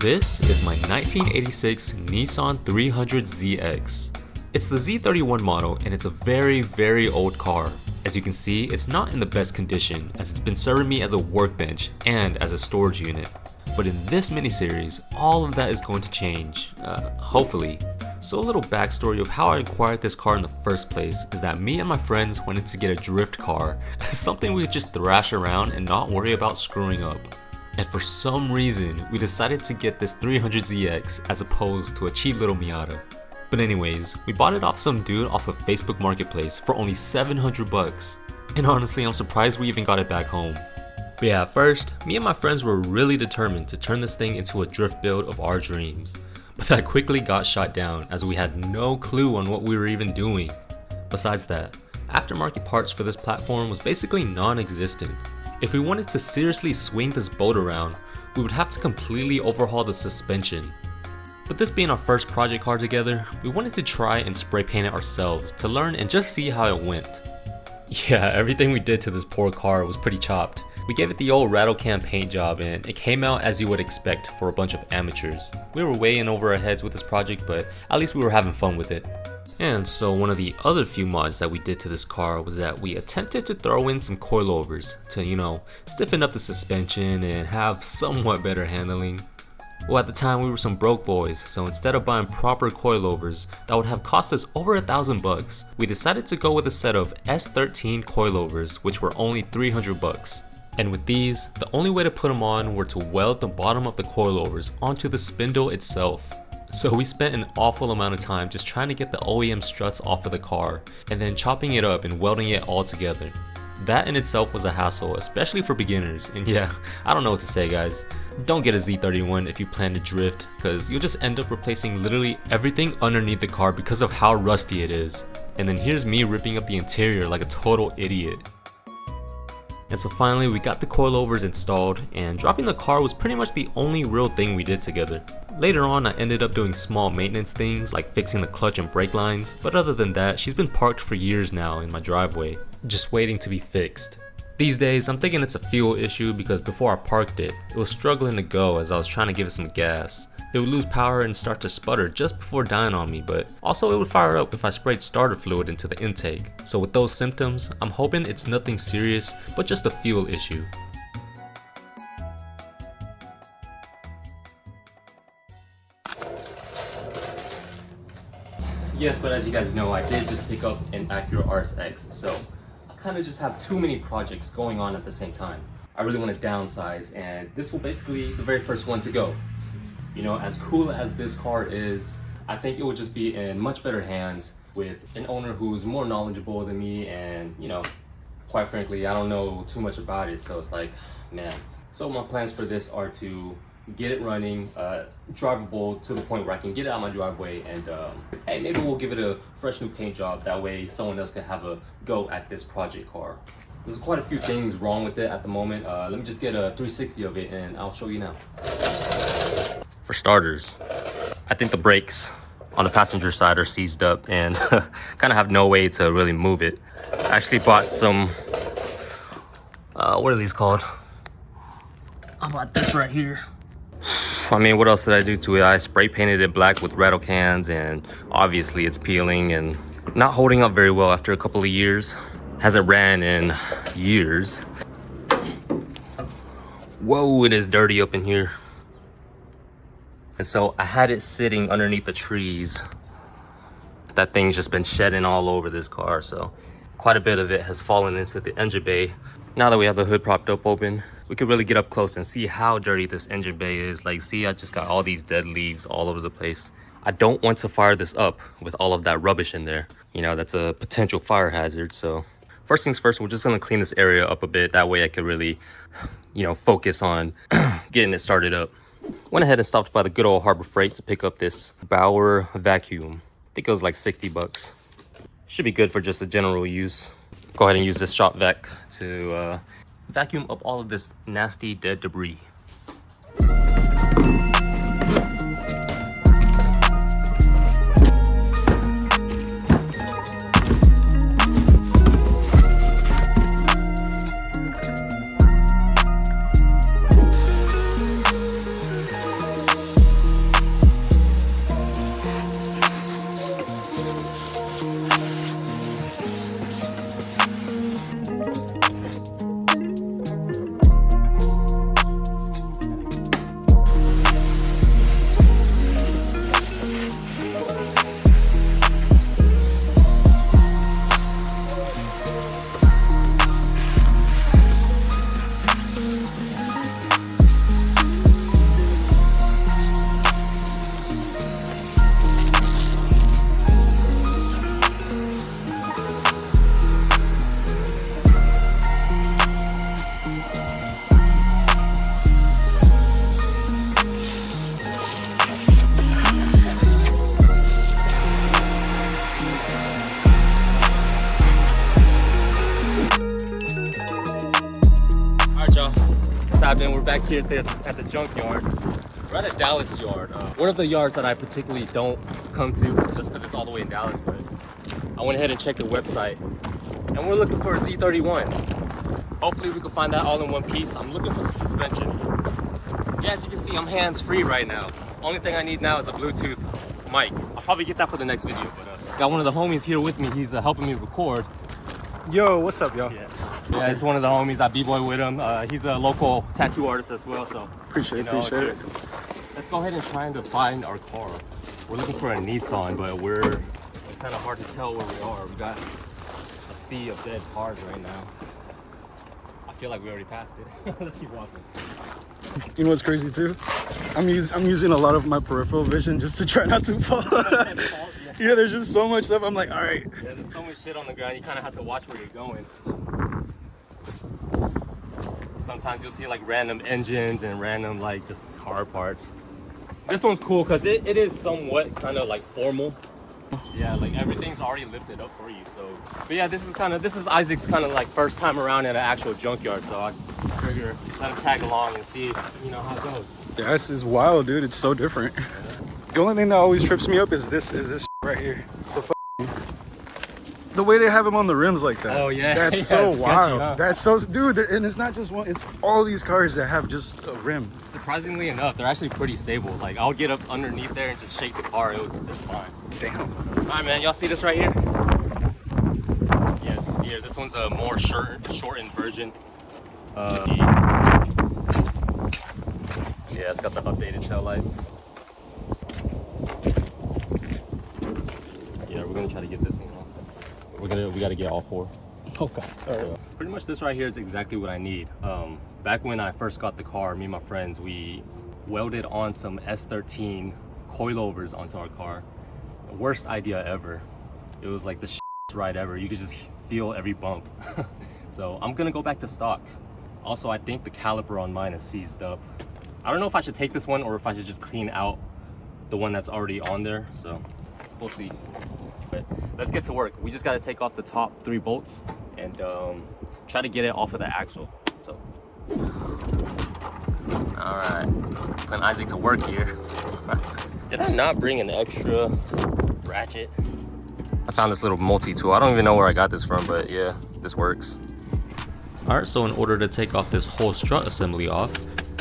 This is my 1986 Nissan 300ZX. It's the Z31 model and it's a very old car. As you can see, it's not in the best condition as it's been serving me as a workbench and as a storage unit. But in this miniseries, all of that is going to change, hopefully. So a little backstory of how I acquired this car in the first place is that me and my friends wanted to get a drift car, something we could just thrash around and not worry about screwing up. And for some reason, we decided to get this 300ZX as opposed to a cheap little Miata. But anyways, we bought it off some dude off of Facebook Marketplace for only 700 bucks. And honestly, I'm surprised we even got it back home. But yeah, at first, me and my friends were really determined to turn this thing into a drift build of our dreams. But that quickly got shot down as we had no clue on what we were even doing. Besides that, aftermarket parts for this platform was basically non-existent. If we wanted to seriously swing this boat around, we would have to completely overhaul the suspension. But this being our first project car together, we wanted to try and spray paint it ourselves to learn and just see how it went. Yeah, everything we did to this poor car was pretty chopped. We gave it the old rattle can paint job and it came out as you would expect for a bunch of amateurs. We were way in over our heads with this project, but at least we were having fun with it. And so one of the other few mods that we did to this car was that we attempted to throw in some coilovers to, stiffen up the suspension and have somewhat better handling. Well, at the time we were some broke boys, so instead of buying proper coilovers that would have cost us over 1,000 bucks, we decided to go with a set of S13 coilovers, which were only 300 bucks. And with these, the only way to put them on were to weld the bottom of the coilovers onto the spindle itself. So we spent an awful amount of time just trying to get the OEM struts off of the car, and then chopping it up and welding it all together. That in itself was a hassle, especially for beginners, and yeah, I don't know what to say guys. Don't get a Z31 if you plan to drift, because you'll just end up replacing literally everything underneath the car because of how rusty it is. And then here's me ripping up the interior like a total idiot. And so finally we got the coilovers installed, and dropping the car was pretty much the only real thing we did together. Later on I ended up doing small maintenance things like fixing the clutch and brake lines, but other than that she's been parked for years now in my driveway, just waiting to be fixed. These days I'm thinking it's a fuel issue because before I parked it, it was struggling to go as I was trying to give it some gas. It would lose power and start to sputter just before dying on me, but also it would fire up if I sprayed starter fluid into the intake. So with those symptoms, I'm hoping it's nothing serious, but just a fuel issue. Yes, but as you guys know, I did just pick up an Acura RSX, so I kind of just have too many projects going on at the same time. I really want to downsize, and this will basically be the very first one to go. As cool as this car is, I think it would just be in much better hands with an owner who's more knowledgeable than me, and quite frankly, I don't know too much about it, so it's like, man. So my plans for this are to get it running, drivable to the point where I can get it out of my driveway, and hey, maybe we'll give it a fresh new paint job, that way someone else can have a go at this project car. There's quite a few things wrong with it at the moment. Let me just get a 360 of it and I'll show you now. For starters, I think the brakes on the passenger side are seized up and kind of have no way to really move it. I actually bought some, what are these called? I bought this right here. I mean, what else did I do to it? I spray painted it black with rattle cans, and obviously it's peeling and not holding up very well after a couple of years. Hasn't ran in years. Whoa, it is dirty up in here. And so I had it sitting underneath the trees. That thing's just been shedding all over this car, so quite a bit of it has fallen into the engine bay. Now that we have the hood propped up open, we could really get up close and see how dirty this engine bay is. Like, see, I just got all these dead leaves all over the place. I don't want to fire this up with all of that rubbish in there. That's a potential fire hazard, so first things first, we're just gonna clean this area up a bit. That way I could really, focus on getting it started up. Went ahead and stopped by the good old Harbor Freight to pick up this Bauer vacuum. I think it was like 60 bucks. Should be good for just a general use. Go ahead and use this shop vac to vacuum up all of this nasty dead debris. happening? We're back here at the junkyard. We're at a Dallas yard. One of the yards that I particularly don't come to just because it's all the way in Dallas, but I went ahead and checked the website. And we're looking for a Z31. Hopefully we can find that all in one piece. I'm looking for the suspension. Yeah, as you can see, I'm hands-free right now. Only thing I need now is a Bluetooth mic. I'll probably get that for the next video, but got one of the homies here with me. He's helping me record. Yo, what's up, y'all? Yeah, it's one of the homies. I b-boy with him. He's a local tattoo artist as well, so Appreciate it. Let's go ahead and try to find our car. We're looking for a Nissan, but it's kind of hard to tell where we are. We got a sea of dead cars right now. I feel like we already passed it. Let's keep walking. You know what's crazy too? I'm using a lot of my peripheral vision just to try not to fall. Yeah, there's just so much stuff. I'm like, all right. Yeah, there's so much shit on the ground. You kind of have to watch where you're going. Sometimes you'll see like random engines and random like just car parts. This one's cool because it is somewhat kind of like formal. Yeah, like everything's already lifted up for you. So, but yeah, this is Isaac's kind of like first time around at an actual junkyard. So I figure let him tag along and see, how it goes. Yeah, this is wild, dude. It's so different. The only thing that always trips me up is this right here. The way they have them on the rims like that. Oh yeah, that's yeah, so wild. Sketchy, huh? That's so, dude. And it's not just one. It's all these cars that have just a rim. Surprisingly enough, they're actually pretty stable. Like I'll get up underneath there and just shake the car. It's fine. Damn. All right, man. Y'all see this right here? Yes, you see here. This one's a more shortened version. Yeah, it's got the updated tail lights. Yeah, we're gonna try to get this thing off. We gotta get all four. Okay. All right. So pretty much this right here is exactly what I need. Back when I first got the car, me and my friends, we welded on some S13 coilovers onto our car. Worst idea ever. It was like the shittiest ride ever. You could just feel every bump. So I'm gonna go back to stock. Also, I think the caliper on mine is seized up. I don't know if I should take this one or if I should just clean out the one that's already on there. So we'll see. But let's get to work. We just got to take off the top 3 bolts and try to get it off of the axle. So, all right, putting Isaac to work here. Did I not bring an extra ratchet? I found this little multi-tool. I don't even know where I got this from, but yeah, this works. All right, so in order to take off this whole strut assembly off,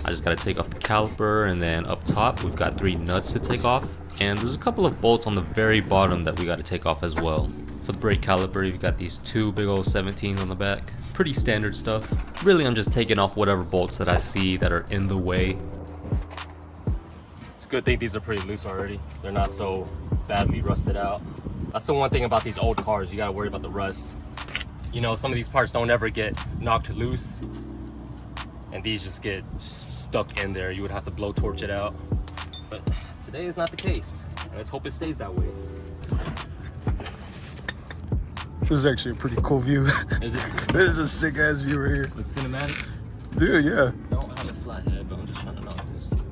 I just got to take off the caliper, and then up top we've got 3 nuts to take off. And there's a couple of bolts on the very bottom that we got to take off as well. For the brake caliper, you've got these 2 big old 17s on the back. Pretty standard stuff. Really, I'm just taking off whatever bolts that I see that are in the way. It's a good thing these are pretty loose already. They're not so badly rusted out. That's the one thing about these old cars. You gotta worry about the rust. Some of these parts don't ever get knocked loose. And these just get stuck in there. You would have to blowtorch it out. But today is not the case, and let's hope it stays that way. This is actually a pretty cool view. Is it? This is a sick ass view right here. It's cinematic? Dude, yeah. I don't have a flat head, but I'm just trying to knock this loose.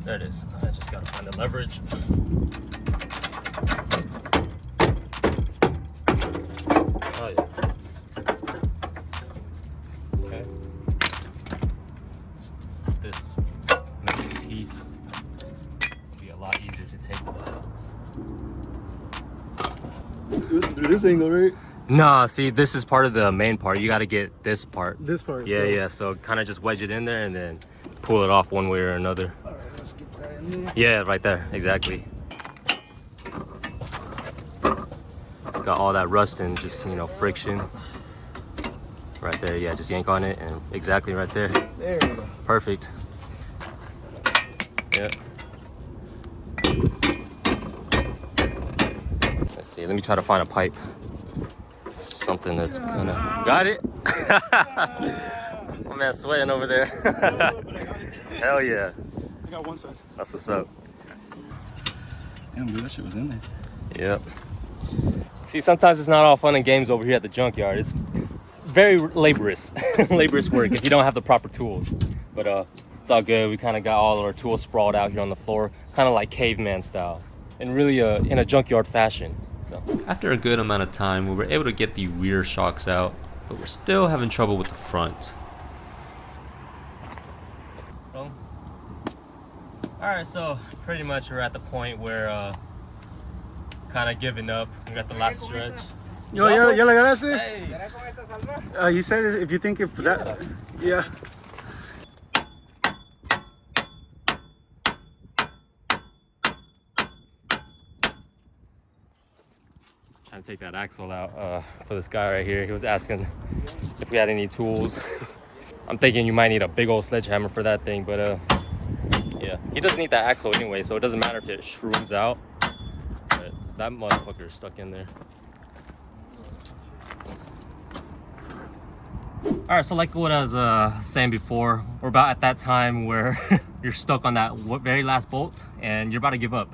There it is. I just gotta find the leverage. Oh yeah. Okay. This middle piece will be a lot easier to take without. Through this angle, right? Nah, see, this is part of the main part. You got to get this part. This part. Yeah, yeah. So kind of just wedge it in there and then pull it off one way or another. All right, let's get that in there. Yeah, right there. Exactly. It's got all that rust and just, friction. Right there. Yeah, just yank on it and exactly right there. There we go. Perfect. Yeah. Let's see. Let me try to find a pipe. Something that's gonna... Got it? My man's sweating over there. Hell yeah. I got one side. That's what's up. Damn, dude, that shit was in there. Yep. See, sometimes it's not all fun and games over here at the junkyard. It's very laborious, laborious work if you don't have the proper tools. But It's all good. We kind of got all of our tools sprawled out here on the floor, kind of like caveman style, and really in a junkyard fashion. So After a good amount of time, we were able to get the rear shocks out, but we're still having trouble with the front. all right, so pretty much we're at the point where kind of giving up. We got the last stretch. Yo, ya le agarraste? Hey. You said if you think if that, yeah. Trying to take that axle out for this guy right here. He was asking if we had any tools. I'm thinking you might need a big old sledgehammer for that thing, but yeah, he doesn't need that axle anyway, so it doesn't matter if it shrooms out. But that motherfucker is stuck in there. All right, so like what I was saying before, we're about at that time where you're stuck on that very last bolt and you're about to give up.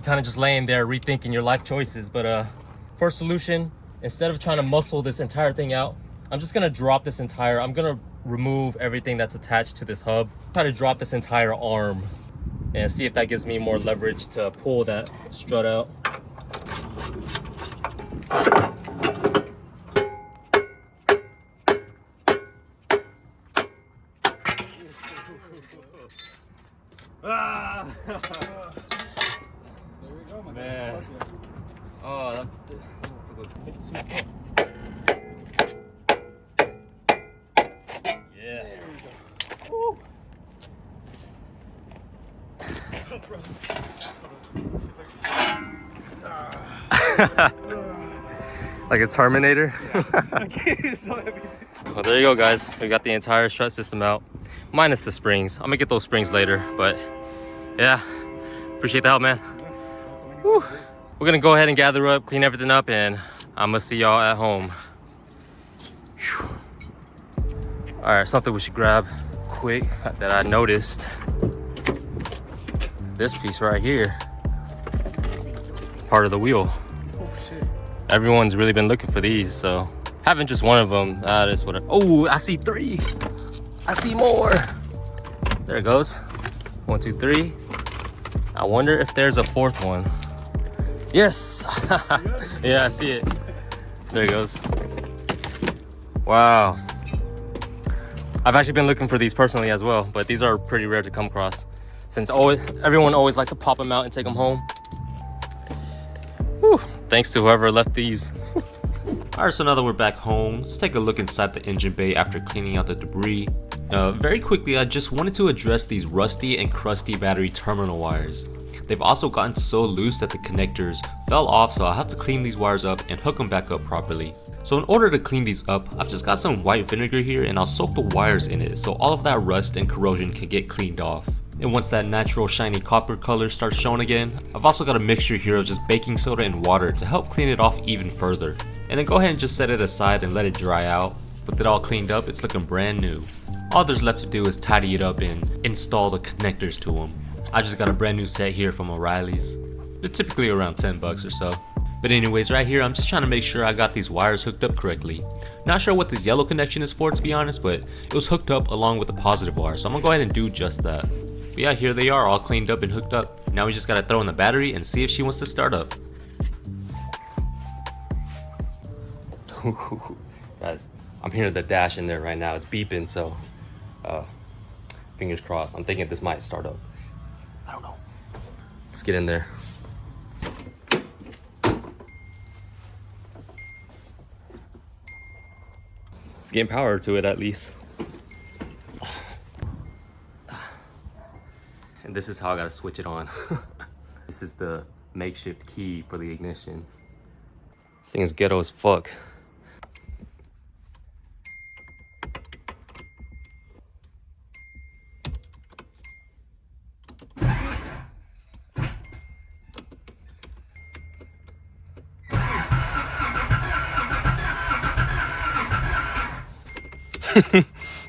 Kind of just laying there rethinking your life choices, but for a solution, instead of trying to muscle this entire thing out, I'm just gonna drop this entire, I'm gonna remove everything that's attached to this hub, try to drop this entire arm and see if that gives me more leverage to pull that strut out. Ah! There we go, my Man. Oh, that yeah. Woo. Like a Terminator. It's so heavy. Well, there you go, guys. We got the entire strut system out, minus the springs. I'm gonna get those springs later, but yeah, appreciate the help, man. Whew. We're gonna go ahead and gather up, clean everything up, and I'm gonna see y'all at home. Whew. All right, something we should grab quick that I noticed. This piece right here is part of the wheel. Oh shit. Everyone's really been looking for these, so having just one of them, that's what. Oh, I see 3. I see more. There it goes. 1, 2, 3. I wonder if there's a 4th one. Yes. Yeah, I see it. There it goes. Wow. I've actually been looking for these personally as well, but these are pretty rare to come across, since everyone always likes to pop them out and take them home. Whew. Thanks to whoever left these. Alright, so now that we're back home, let's take a look inside the engine bay after cleaning out the debris. Very quickly, I just wanted to address these rusty and crusty battery terminal wires. They've also gotten so loose that the connectors fell off, so I'll have to clean these wires up and hook them back up properly. So in order to clean these up, I've just got some white vinegar here and I'll soak the wires in it so all of that rust and corrosion can get cleaned off. And once that natural shiny copper color starts showing again, I've also got a mixture here of just baking soda and water to help clean it off even further. And then go ahead and just set it aside and let it dry out. With it all cleaned up, it's looking brand new. All there's left to do is tidy it up and install the connectors to them. I just got a brand new set here from O'Reilly's. They're typically around 10 bucks or so. But anyways, right here, I'm just trying to make sure I got these wires hooked up correctly. Not sure what this yellow connection is for, to be honest, but it was hooked up along with the positive wire, so I'm gonna go ahead and do just that. But yeah, here they are, all cleaned up and hooked up. Now we just gotta throw in the battery and see if she wants to start up. Guys, I'm hearing the dash in there right now. It's beeping, so fingers crossed. I'm thinking this might start up. I don't know. Let's get in there. It's getting power to it at least. And this is how I gotta switch it on. This is the makeshift key for the ignition. This thing is ghetto as fuck.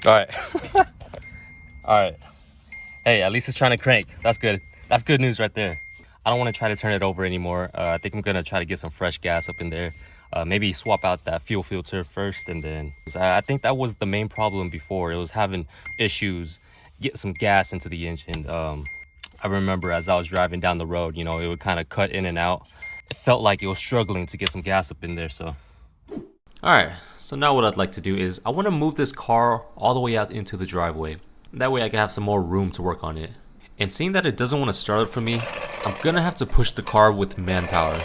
All right. All right. Hey, at least it's trying to crank. That's good. That's good news right there. I don't want to try to turn it over anymore. I think I'm going to try to get some fresh gas up in there. Maybe swap out that fuel filter first, and then I think that was the main problem before. It was having issues get some gas into the engine. I remember as I was driving down the road, you know, it would kind of cut in and out. It felt like it was struggling to get some gas up in there, so. Alright, so now what I'd like to do is I want to move this car all the way out into the driveway. That way I can have some more room to work on it. And seeing that it doesn't want to start up for me, I'm gonna have to push the car with manpower.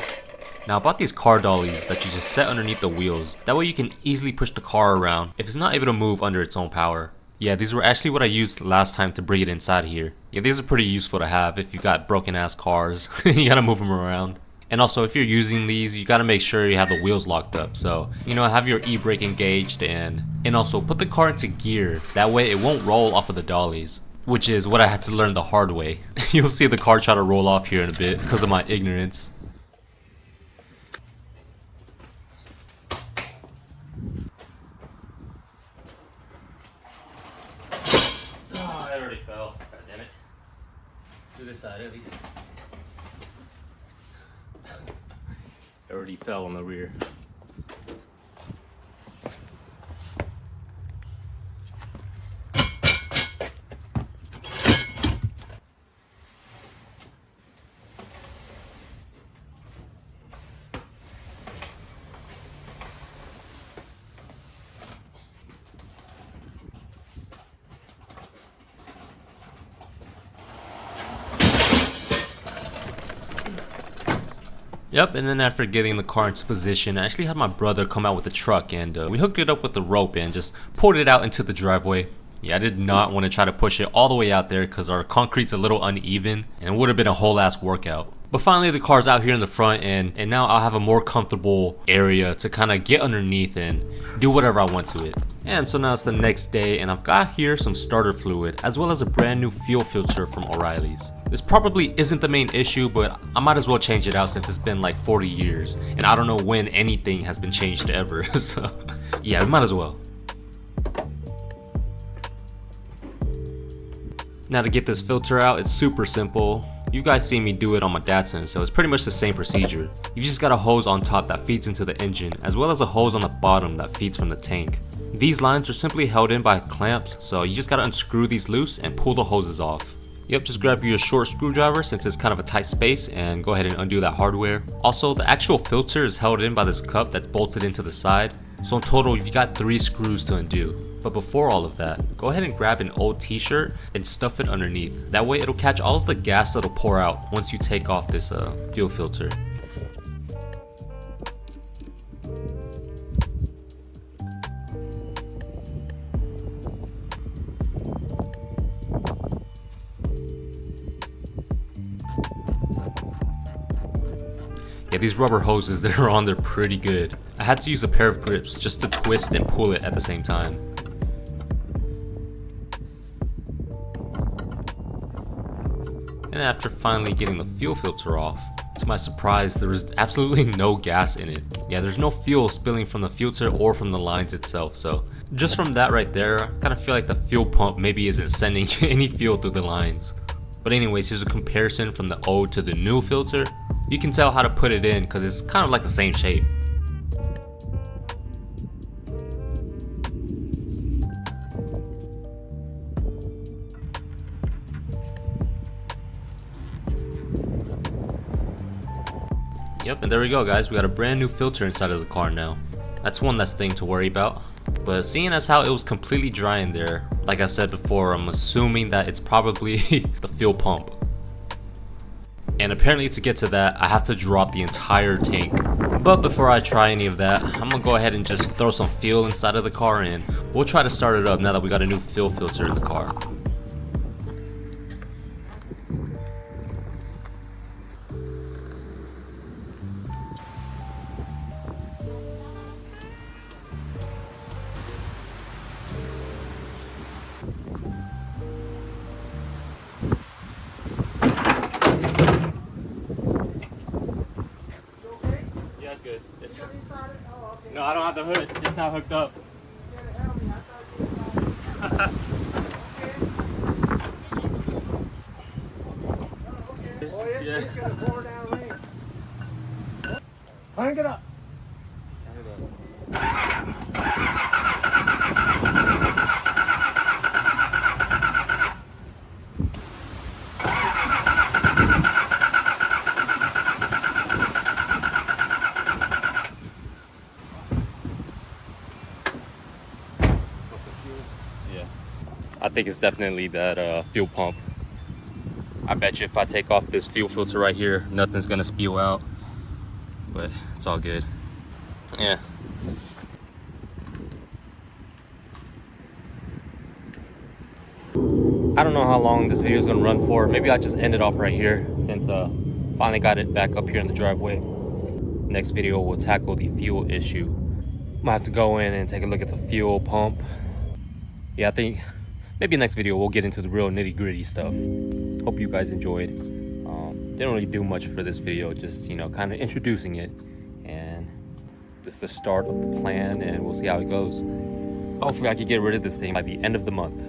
Now I bought these car dollies that you just set underneath the wheels. That way you can easily push the car around if it's not able to move under its own power. Yeah, these were actually what I used last time to bring it inside here. Yeah, these are pretty useful to have if you got broken ass cars. You gotta move them around. And also if you're using these, you gotta make sure you have the wheels locked up. So, you know, have your e-brake engaged and also put the car into gear. That way it won't roll off of the dollies. Which is what I had to learn the hard way. You'll see the car try to roll off here in a bit because of my ignorance. Oh, I already fell. God damn it. Let's do this side at least. I already fell on the rear. Yep, and then after getting the car into position, I actually had my brother come out with the truck and we hooked it up with the rope and just pulled it out into the driveway. Yeah, I did not want to try to push it all the way out there because our concrete's a little uneven and it would have been a whole ass workout. But finally the car's out here in the front and now I'll have a more comfortable area to kind of get underneath and do whatever I want to it. And so now it's the next day and I've got here some starter fluid as well as a brand new fuel filter from O'Reilly's. This probably isn't the main issue, but I might as well change it out since it's been like 40 years and I don't know when anything has been changed ever. So yeah, we might as well. Now to get this filter out, it's super simple. You guys see me do it on my Datsun, so it's pretty much the same procedure. You just got a hose on top that feeds into the engine, as well as a hose on the bottom that feeds from the tank. These lines are simply held in by clamps, so you just gotta unscrew these loose and pull the hoses off. Yep, just grab you a short screwdriver since it's kind of a tight space and go ahead and undo that hardware. Also, the actual filter is held in by this cup that's bolted into the side. So in total, you got 3 screws to undo. But before all of that, go ahead and grab an old t-shirt and stuff it underneath. That way it'll catch all of the gas that'll pour out once you take off this fuel filter. Yeah, these rubber hoses that are on there pretty good. I had to use a pair of grips just to twist and pull it at the same time. And after finally getting the fuel filter off, to my surprise, there was absolutely no gas in it. Yeah, there's no fuel spilling from the filter or from the lines itself, so just from that right there, I kind of feel like the fuel pump maybe isn't sending any fuel through the lines. But anyways, here's a comparison from the old to the new filter. You can tell how to put it in because it's kind of like the same shape. Yep, and there we go guys, we got a brand new filter inside of the car now. That's one less thing to worry about. But seeing as how it was completely dry in there, like I said before, I'm assuming that it's probably the fuel pump. And apparently to get to that, I have to drop the entire tank. But before I try any of that, I'm gonna go ahead and just throw some fuel inside of the car and we'll try to start it up now that we got a new fuel filter in the car. Good. No, I don't have the hood. It's not hooked up. Hang it up. I think it's definitely that fuel pump. I bet you if I take off this fuel filter right here, nothing's gonna spew out, but it's all good. Yeah. I don't know how long this video is gonna run for. Maybe I'll just end it off right here since finally got it back up here in the driveway. Next video we'll tackle the fuel issue. I'm gonna have to go in and take a look at the fuel pump. Yeah, I think maybe next video we'll get into the real nitty-gritty stuff. Hope you guys enjoyed. Didn't really do much for this video, just, you know, kind of introducing it, and this is the start of the plan, and we'll see how it goes. Hopefully I can get rid of this thing by the end of the month.